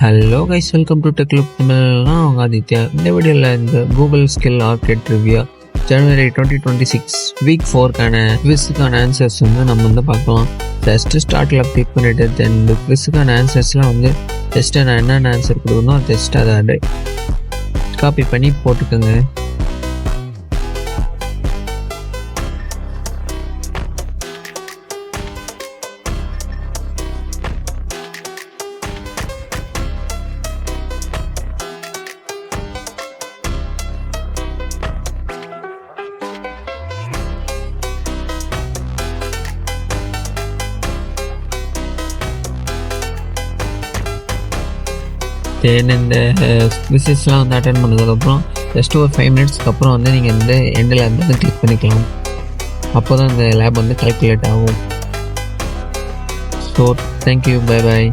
Hello guys, welcome to tech club தமிழ்னா அவங்க ஆதித்யா. இந்த வீடியோவில் இந்த கூகுள் ஸ்கில் ஆர்கேட் ரிவ்யூ ஜனவரி 2026 வீக் 4க்கான குவிஸுக்கான ஆன்சர்ஸ் நம்ம பார்க்கலாம். ஜஸ்ட்டு ஸ்டார்ட்டில் கிளிக் பண்ணிவிட்டு தென் இந்த குவிஸுக்கான ஆன்சர்ஸ்லாம் ஜஸ்ட்டு நான் என்னென்ன ஆன்சர் கொடுக்கணும் ஜஸ்ட் அதை காப்பி பண்ணி போட்டுக்கோங்க. தென் இந்த குவிஸஸ்லாம் அட்டன் பண்ணதுக்கப்புறம் ஜஸ்ட் ஒரு 5 மினிட்ஸ்க்கு அப்புறம் நீங்கள் இந்த எண்டில் கிளிக் பண்ணிக்கலாம். அப்போ தான் இந்த லேப் கால்குலேட் ஆகும். So thank you, bye bye.